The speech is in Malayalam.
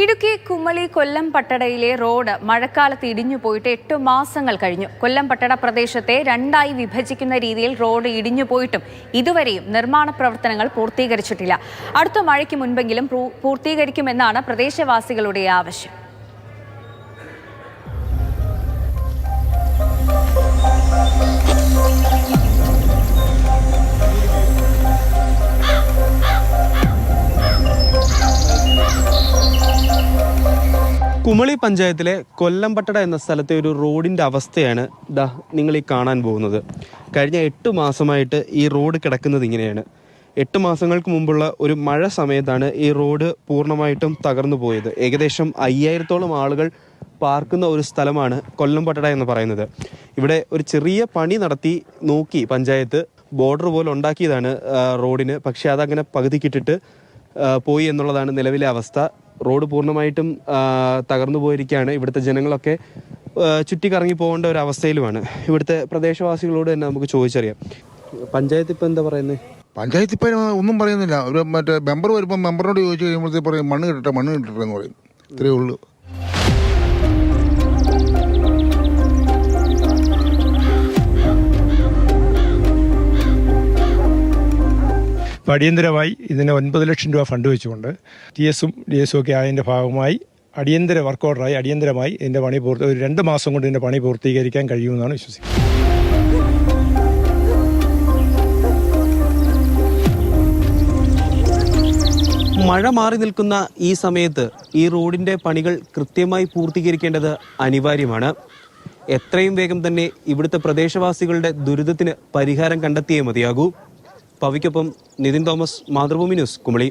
ഇടുക്കി കുമളി കൊല്ലം പട്ടടയിലെ റോഡ് മഴക്കാലത്ത് ഇടിഞ്ഞുപോയിട്ട് 8 മാസങ്ങൾ കഴിഞ്ഞു. കൊല്ലം പട്ടട പ്രദേശത്തെ രണ്ടായി വിഭജിക്കുന്ന രീതിയിൽ റോഡ് ഇടിഞ്ഞുപോയിട്ടും ഇതുവരെയും നിർമ്മാണ പ്രവർത്തനങ്ങൾ പൂർത്തീകരിച്ചിട്ടില്ല. അടുത്ത മഴയ്ക്ക് മുൻപെങ്കിലും പൂർത്തീകരിക്കുമെന്നാണ് പ്രദേശവാസികളുടെ ആവശ്യം. കുമളി പഞ്ചായത്തിലെ കൊല്ലംപട്ടട എന്ന സ്ഥലത്തെ ഒരു റോഡിൻ്റെ അവസ്ഥയാണ് നിങ്ങൾ ഈ കാണാൻ പോകുന്നത്. കഴിഞ്ഞ 8 മാസമായിട്ട് ഈ റോഡ് കിടക്കുന്നത് ഇങ്ങനെയാണ്. 8 മാസങ്ങൾക്ക് മുമ്പുള്ള ഒരു മഴ സമയത്താണ് ഈ റോഡ് പൂർണ്ണമായിട്ടും തകർന്നു പോയത്. ഏകദേശം 5000-ഓളം ആളുകൾ പാർക്കുന്ന ഒരു സ്ഥലമാണ് കൊല്ലംപട്ടട എന്ന് പറയുന്നത്. ഇവിടെ ഒരു ചെറിയ പണി നടത്തി നോക്കി പഞ്ചായത്ത്, ബോർഡർ പോലെ ഉണ്ടാക്കിയതാണ് റോഡിന്. പക്ഷേ അതങ്ങനെ പകുതിക്കിട്ടിട്ട് പോയി എന്നുള്ളതാണ് നിലവിലെ അവസ്ഥ. റോഡ് പൂർണ്ണമായിട്ടും തകർന്നു പോയിരിക്കുകയാണ്. ഇവിടുത്തെ ജനങ്ങളൊക്കെ ചുറ്റിക്കറങ്ങി പോകേണ്ട ഒരു അവസ്ഥയിലുമാണ്. ഇവിടുത്തെ പ്രദേശവാസികളോട് തന്നെ നമുക്ക് ചോദിച്ചറിയാം. പഞ്ചായത്ത് ഇപ്പം എന്താ പറയുന്നത്? പഞ്ചായത്ത് ഇപ്പം ഒന്നും പറയുന്നില്ല. ഒരു മറ്റേ മെമ്പർ വരുമ്പോൾ മെമ്പറിനോട് ചോദിച്ചു കഴിയുമ്പോഴത്തേക്ക് പറയും മണ്ണ് കിട്ടട്ടെ എന്ന് പറയും. ഇത്രയേ ഉള്ളൂ. അടിയന്തരമായി ഇതിന് 9 ലക്ഷം രൂപ ഫണ്ട് വെച്ചുകൊണ്ട് TS-ഉം DS-ഉം ഒക്കെ ആയതിൻ്റെ ഭാഗമായി അടിയന്തര വർക്ക് ഓർഡറായി അടിയന്തരമായി ഇതിൻ്റെ പണി ഒരു 2 മാസം കൊണ്ട് ഇതിൻ്റെ പണി പൂർത്തീകരിക്കാൻ കഴിയുമെന്നാണ് വിശ്വസിക്കുന്നത്. മഴ മാറി നിൽക്കുന്ന ഈ സമയത്ത് ഈ റോഡിൻ്റെ പണികൾ കൃത്യമായി പൂർത്തീകരിക്കേണ്ടത് അനിവാര്യമാണ്. എത്രയും വേഗം തന്നെ ഇവിടുത്തെ പ്രദേശവാസികളുടെ ദുരിതത്തിന് പരിഹാരം കണ്ടെത്തിയേ മതിയാകൂ. പവിക്കൊപ്പം നിതിൻ തോമസ്, മാതൃഭൂമി ന്യൂസ്, കുമളി.